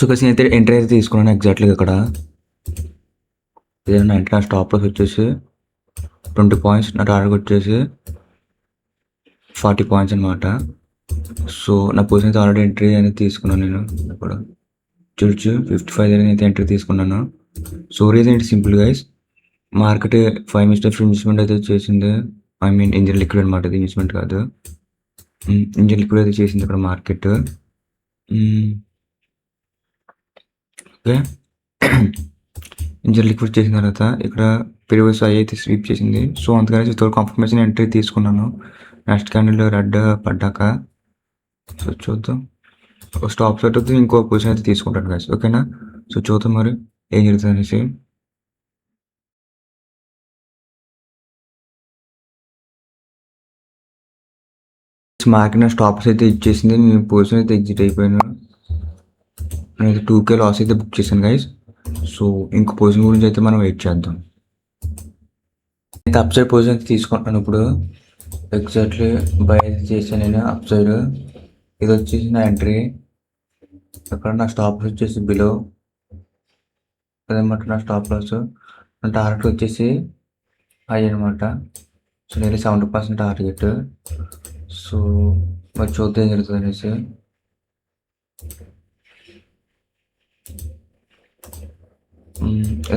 So guys నేనైతే entry అయితే తీసుకున్నాను ఎగ్జాక్ట్లీగా ఇక్కడ. ఇదేనా ఎంట్రీ, నా స్టాప్ లాస్ వచ్చేసి 20 పాయింట్స్, నా టార్గెట్ వచ్చేసి 40 పాయింట్స్ అనమాట. సో నా పొజిషన్ అయితే ఆల్రెడీ ఎంట్రీ అనేది తీసుకున్నాను నేను ఇక్కడ చూడొచ్చు. 55 అయితే ఎంట్రీ తీసుకున్నాను. So reason it simple guys, market 5 minutes investment అయితే చేసింది. ఐ మీన్ ఇంజిన్ లిక్విడ్ అనమాట, ఇది ఇన్వెస్ట్మెంట్ కాదు. ఇంజిన్ లిక్విడ్ అయితే చేసింది ఇక్కడ మార్కెట్. ఓకే, ఇంజిన్ లిక్విడ్ చేసిన తర్వాత ఇక్కడ ప్రీవియస్ ఐ అయితే స్వీప్ చేసింది. సో అందుకని వితౌట్ కన్ఫర్మేషన్ ఎంట్రీ తీసుకున్నాను నెక్స్ట్ క్యాండిల్ రెడ్ పడ్డాక. సో చూద్దాం, స్టాప్ సెట్ అయితే ఇంకో పొజిషన్ అయితే తీసుకుంటాను గైస్, ఓకేనా. సో చూద్దాం మరి ఏం జరుగుతుంది అనేసి. మార్కెట్ స్టాప్స్ అయితే ఇచ్చేసింది, నేను పొజిషన్ అయితే ఎగ్జిట్ అయిపోయాను. నేను 2K లాస్ అయితే బుక్ చేశాను గైస్. సో ఇంకో పొజిషన్ గురించి అయితే మనం వెయిట్ చేద్దాం. అయితే అప్ సైడ్ పొజిషన్ అయితే తీసుకుంటాను ఇప్పుడు. ఎగ్జాక్ట్లీ బై అయితే చేశాను నేను అప్ సైడ్. ఇది వచ్చేసి నా ఎంట్రీ, అక్కడ నా స్టాప్ లాస్ వచ్చేసి బిలో అదనమాట. నా స్టాప్ లాస్, నా టార్గెట్ వచ్చేసి హై అనమాట. సో నేను 70% టార్గెట్. సో మరి చూద్దాం ఏం జరుగుతుంది అనేసి.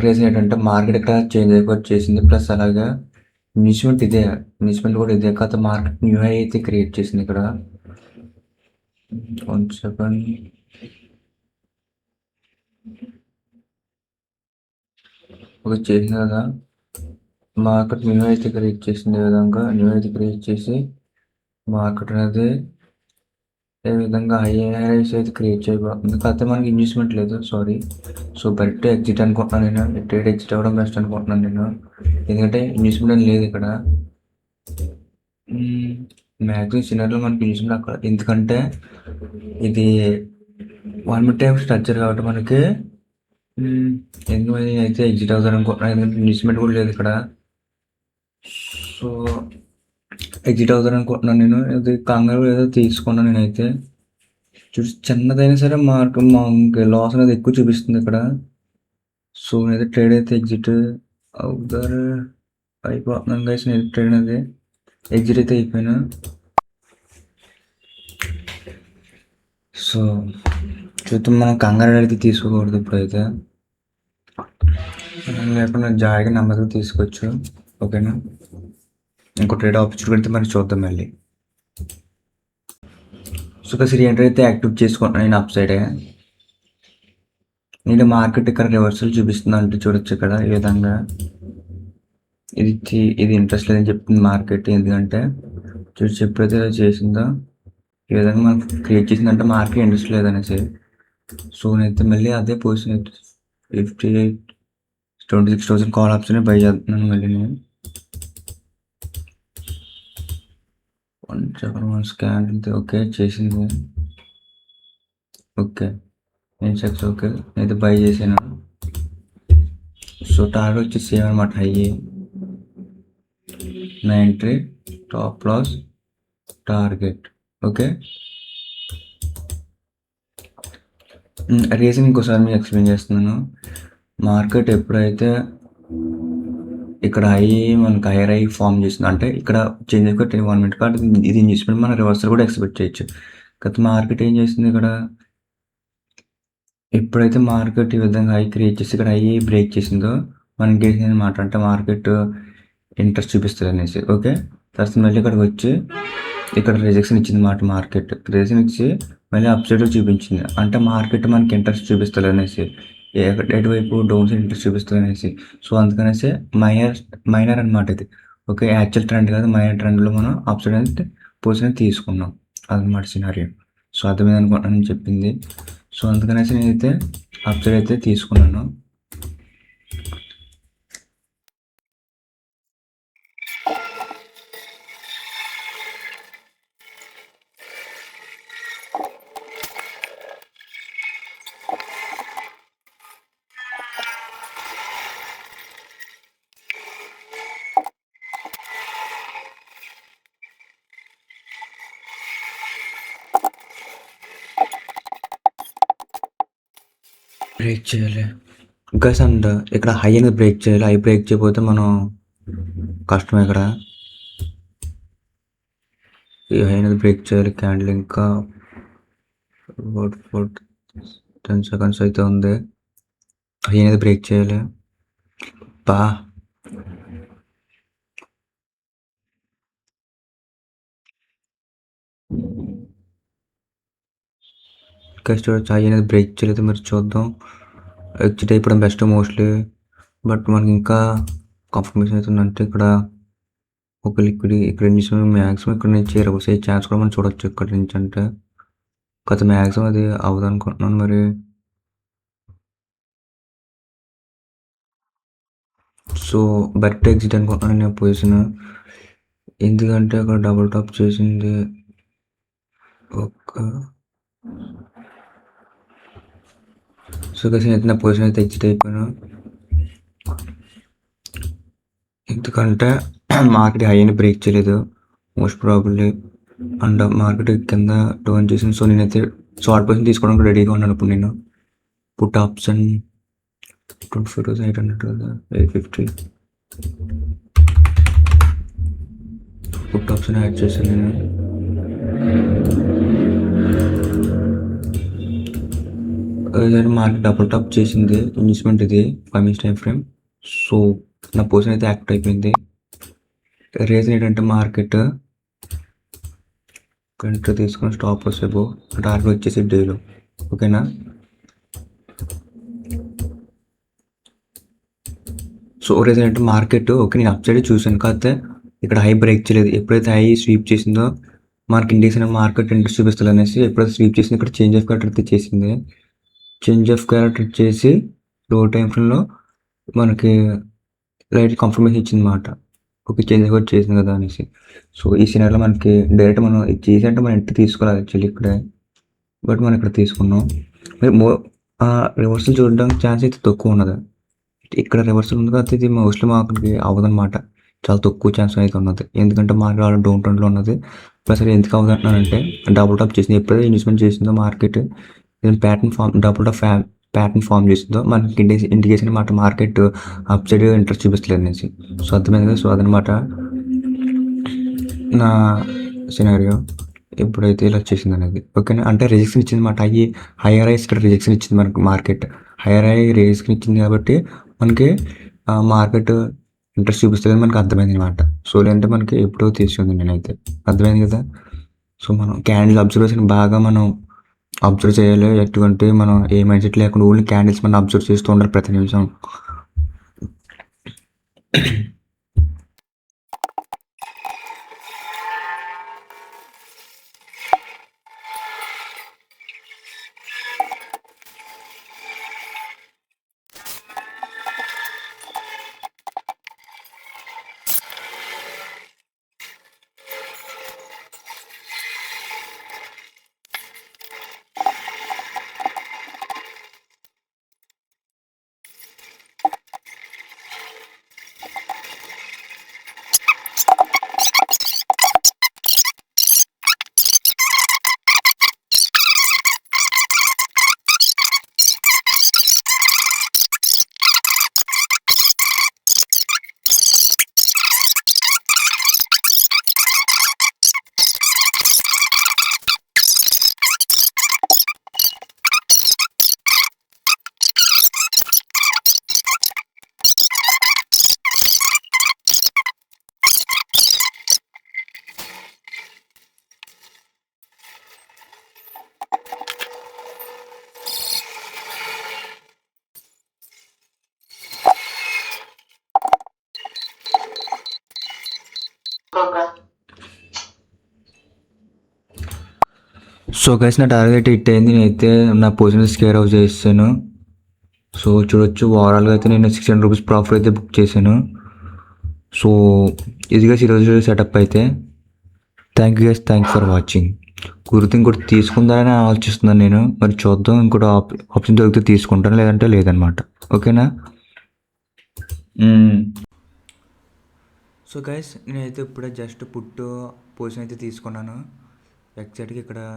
రీజన్ ఏంటంటే మార్కెట్ ఇక్కడ చేంజ్ అయిపోయి చేసింది, ప్లస్ అలాగా ఇన్వెస్ట్మెంట్ కూడా ఇదే కాదు, మార్కెట్ న్యూ హై అయితే క్రియేట్ చేసింది ఇక్కడ. 1 సెకండ్. ఒక చేసిన కదా మార్కెట్ న్యూ హై అయితే క్రియేట్ చేసింది, ఈ విధంగా న్యూ హై అయితే క్రియేట్ చేసి మార్కెట్ అనేది ఏ విధంగా హైస్ అయితే క్రియేట్ చేయబోతుంది. కాకపోతే మనకి ఇన్వెస్ట్మెంట్ లేదు, సారీ. సో బయట ఎగ్జిట్ అనుకుంటున్నాను నేను, ట్రేడ్ ఎగ్జిట్ అవ్వడం బెస్ట్ అనుకుంటున్నాను నేను, ఎందుకంటే ఇన్వెస్ట్మెంట్ అని లేదు ఇక్కడ. మ్యాక్సిమం సినారియోలో మనకి ఇన్వెస్ట్మెంట్ అక్కడ, ఎందుకంటే ఇది 1 మినిట్ టైం స్ట్రక్చర్ కాబట్టి మనకి ఎందుకు అయితే ఎగ్జిట్ అవుతాను అనుకుంటున్నాను, ఎందుకంటే ఇన్వెస్ట్మెంట్ కూడా లేదు ఇక్కడ. సో ఎగ్జిట్ అవుతాను అనుకుంటున్నాను నేను, ఇది కంగారు ఏదో తీసుకున్నాను నేనైతే. చూసి చిన్నదైనా సరే మనకి లాస్ అనేది ఎక్కువ చూపిస్తుంది ఇక్కడ. సో నేనైతే ట్రేడ్ అయితే ఎగ్జిట్ అవుతారు అయిపోతున్నాను గైస్. నేను ట్రేడ్ అనేది ఎగ్జిట్ అయితే అయిపోయినా. సో చూద్దాం, మనం కంగారు అయితే తీసుకోకూడదు ఇప్పుడైతే, లేకుండా జాయిగా నెమ్మదిగా తీసుకోవచ్చు, ఓకేనా. ఇంకో ట్రేడ్ ఆపర్చునిటీ అయితే మరి చూద్దాం మళ్ళీ. సో ఒక ఎంట్రీ అయితే యాక్టివ్ చేసుకుంటున్నాను నేను అప్ సైడే. నేను మార్కెట్ ఇక్కడ రివర్సల్ చూపిస్తుంది అంటే చూడొచ్చు ఇక్కడ ఈ విధంగా. ఇది ఇంట్రెస్ట్ లేదని చెప్తుంది మార్కెట్, ఎందుకంటే చూసి ఎప్పుడైతే చేసిందో ఈ విధంగా మనం క్రియేట్ చేసిందంటే మార్కెట్ ఇంట్రెస్ట్ లేదనేసి. సో నేనైతే మళ్ళీ అదే పొజిషన్ 26,000 కాల్ ఆప్షన్ బై చేస్తున్నాను మళ్ళీ నేను. 171 స్కాన్ అంతే, ఓకే చేసింది, ఓకే నేను చెక్స్ ఓకే నేనైతే బై చేశాను. సో టార్గెట్ వచ్చి సేమ్ అనమాట, హై. నా entry, top loss, target, okay. Reason ఇంకోసారి మీకు ఎక్స్ప్లెయిన్ చేస్తున్నాను. మార్కెట్ ఎప్పుడైతే ఇక్కడ మనకి హైయర్ హై ఫామ్ చేస్తుంది అంటే ఇక్కడ చేంజ్ అయిపోయి 1 మినిట్ కాబట్టి ఇది ఇన్వెస్ట్మెంట్ మన రివర్సల్ కూడా ఎక్స్పెక్ట్ చేయొచ్చు. గత మార్కెట్ ఏం చేస్తుంది ఇక్కడ, ఎప్పుడైతే మార్కెట్ ఈ విధంగా హై క్రియేట్ చేసి ఇక్కడ హై బ్రేక్ చేసిందో మనకి చేసింది అనమాట, అంటే మార్కెట్ ఇంట్రెస్ట్ చూపిస్తుంది అనేసి, ఓకే. తర్వాత మళ్ళీ ఇక్కడికి వచ్చి ఇక్కడ రిజెక్షన్ ఇచ్చింది మాట, మార్కెట్ రిజెక్షన్ ఇచ్చి మళ్ళీ అప్ సైడ్ చూపించింది, అంటే మార్కెట్ మనకి ఇంట్రెస్ట్ చూపిస్తుంది అనేసి, ఎటువైపు డౌన్ సైడ్ ఇంట్రెస్ట్ చూపిస్తుంది అనేసి. సో అందుకనేసి మైనర్ అనమాట ఇది, ఓకే. యాక్చువల్ ట్రెండ్ కాదు, మైనర్ ట్రెండ్లో మనం అప్ సైడ్ అయితే పొజిషన్ తీసుకున్నాం, అదనమాట సినారియో. సో అర్థమైంది అనుకుంటున్నాను చెప్పింది. సో అందుకనేసి నేనైతే అప్ సైడ్ అయితే తీసుకున్నాను. బ్రేక్ చేయాలి గైస్. అండ్ ఇక్కడ హై అనేది బ్రేక్ చేయాలి. హై బ్రేక్ చేయకపోతే మనం కష్టం. ఇక్కడ ఈ హై అనేది బ్రేక్ చేయాలి. క్యాండిల్ ఇంకా 10 సెకండ్స్ అయితే ఉంది. హై అనేది బ్రేక్ చేయాలి. బా గైస్ చూడొచ్చు, హై అనేది బ్రేక్ చేయలేదు. మరి చూద్దాం. ఎగ్జిట్ అయిపోవడం బెస్ట్ మోస్ట్లీ. బట్ మనకి ఇంకా కన్ఫర్మేషన్ అవుతుందంటే ఇక్కడ ఒక లిక్విడ్ ఇక్కడ నుంచి మ్యాక్సిమం ఇక్కడ నుంచి రివర్స్ అయ్యే ఛాన్స్ కూడా మనం చూడొచ్చు. ఇక్కడ నుంచి అంటే గత మ్యాక్సిమం అది అవ్వదు అనుకుంటున్నాను. మరి సో బెటర్ ఎగ్జిట్ అనుకుంటున్నాను నేను పొజిషన్. ఎందుకంటే అక్కడ డబుల్ టాప్ చేసింది ఒక. సో కలిసి అయితే నా పొజిషన్ అయితే ఎగ్జిట్ అయిపోయాను. ఎందుకంటే మార్కెట్ హై అని బ్రేక్ చేయలేదు మోస్ట్ ప్రాబబ్లీ. అండ్ మార్కెట్ కింద డౌన్ చేసింది. సో నేనైతే షార్ట్ పొజిషన్ తీసుకోవడానికి రెడీగా ఉన్నాను. ఇప్పుడు నేను put option 24,800 850 put option add చేశాను నేను. మార్కెట్ డబుల్ టాప్ చేసింది ఇన్వెస్ట్మెంట్ ఇది 5 minutes టైం ఫ్రేమ్. సో నా పొజిషన్ అయితే యాక్టివ్ అయిపోయింది. రీజన్ ఏంటంటే మార్కెట్ కంట్రీ తీసుకొని స్టాప్ వస్తేబో టార్గెట్ వచ్చేసి డేలో. ఓకేనా. సో రీజన్ అంటే మార్కెట్ ఓకే నేను అప్ సైడ్ చూసాను. కాకపోతే ఇక్కడ హై బ్రేక్ చేయలేదు. ఎప్పుడైతే హై స్వీప్ చేసిందో మనకి ఇండికేషన్ మార్కెట్ ఇంట్రెస్ట్ చూపిస్తుంది అనేసి ఎప్పుడైతే స్వీప్ చేసింది ఇక్కడ చేంజ్ ఆఫ్ క్యారెక్టర్ చేసింది. చేంజ్ ఆఫ్ క్యారెక్టర్ చేసి లో టైం ఫ్రేమ్లో మనకి లైట్ కన్ఫర్మేషన్ ఇచ్చింది అన్నమాట. ఓకే చేంజ్ కూడా చేసింది కదా అనేసి. సో ఈ సినారీలో మనకి డైరెక్ట్ మనం చేసి అంటే మనం ఎంట్రీ తీసుకోవాలి యాక్చువల్లీ ఇక్కడే. బట్ మనం ఇక్కడ తీసుకున్నాం. రివర్సల్ చూడడానికి ఛాన్స్ అయితే తక్కువ ఉన్నది. ఇక్కడ రివర్సల్ ఉంది కాబట్టి ఇది మోస్ట్లీ మార్కెట్కి అవ్వదన్నమాట. చాలా తక్కువ ఛాన్స్ అయితే ఉన్నది. ఎందుకంటే మార్కెట్ డౌన్ ట్రెండ్లో ఉన్నది. ప్లస్ అది ఎందుకు అవ్వదంటున్నానంటే డబుల్ టాప్ చేసింది. ఎప్పుడైతే ఇన్వెస్ట్మెంట్ చేసిందో market pattern form double top pattern form చేసిందో మనకి ఇండికేషన్ అన్నమాట మార్కెట్ అప్ సైడ్ ఇంట్రెస్ట్ చూపిస్తలేదు అనేసి. సో అర్థమైంది కదా. సో అదనమాట నా సినారియో ఎప్పుడైతే ఇలా చేసింది అనేది. ఓకేనా. అంటే రిజెక్షన్ ఇచ్చింది మాట. హైయర్ హైస్ ఇక్కడ రిజెక్షన్ ఇచ్చింది మనకి మార్కెట్. హైయర్ హై రిజెక్షన్ ఇచ్చింది కాబట్టి మనకి మార్కెట్ ఇంట్రెస్ట్ చూపిస్తుంది మనకి అర్థమైంది అనమాట. సో లేదంటే మనకి ఎప్పుడో తీసుకుంది నేనైతే. అర్థమైంది కదా. సో మనం క్యాండిల్ అబ్జర్వేషన్ బాగా మనం అబ్జర్వ్ చేయాలి. ఎటువంటి మనం ఏ మైండ్ సెట్ లేకుండా ఓన్లీ క్యాండిల్స్ మనం అబ్జర్వ్ చేస్తూ ఉండాలి ప్రతి నిమిషం. సో గైస్ నా టార్గెట్ హిట్ అయింది. నేనైతే నా పొజిషన్ స్కేర్ అవుట్ చేసాను. సో చూడొచ్చు ఓవరాల్గా అయితే నేను 600 రూపీస్ ప్రాఫిట్ అయితే బుక్ చేశాను. సో ఇదిగా ఈరోజు సెటప్ అయితే. Thank you guys. Thanks for watching. గుర్తు ఇంకోటి తీసుకుందారని ఆలోచిస్తున్నాను నేను. మరి చూద్దాం. ఇంకోటి ఆప్షన్ దొరికితే తీసుకుంటాను, లేదంటే లేదనమాట. ఓకేనా. సో గైస్ నేనైతే ఇప్పుడే జస్ట్ పుట్టు పొజిషన్ అయితే తీసుకున్నాను. ఎగ్జాక్ట్గా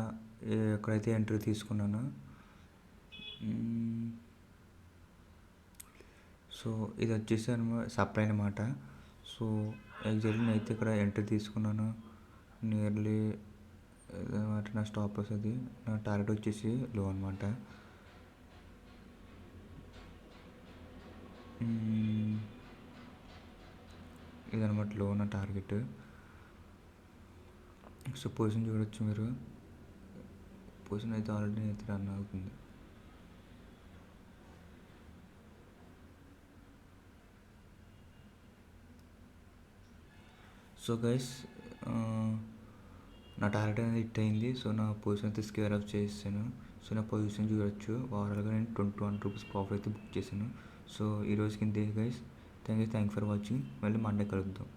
ఎక్కడైతే ఎంట్రీ తీసుకున్నాను. సో ఇది వచ్చేసి సప్లై అనమాట. సో ఎగ్జాక్ట్లీ నేనైతే ఇక్కడ ఎంట్రీ తీసుకున్నాను. నియర్లీ అనమాట నా స్టాప్ లాస్ అది. నా టార్గెట్ వచ్చేసి లో అనమాట. ఇదనమాట లో నా టార్గెట్. సో పొజిషన్ చూడొచ్చు మీరు. పొజిషన్ అయితే ఆల్రెడీ అయితే రన్ అవుతుంది. సో గైస్ నా టార్గెట్ అనేది హిట్ అయింది. సో నా పొజిషన్ అయితే స్క్వేర్ ఆఫ్ చేసాను. సో నా పొజిషన్ చూడొచ్చు. ఓవరాల్గా నేను 21 రూపీస్ ప్రాఫిట్ అయితే బుక్ చేశాను. సో ఈ రోజుకి ఇంతే guys. Thank you for watching. మళ్ళీ మండే కలుద్దాం.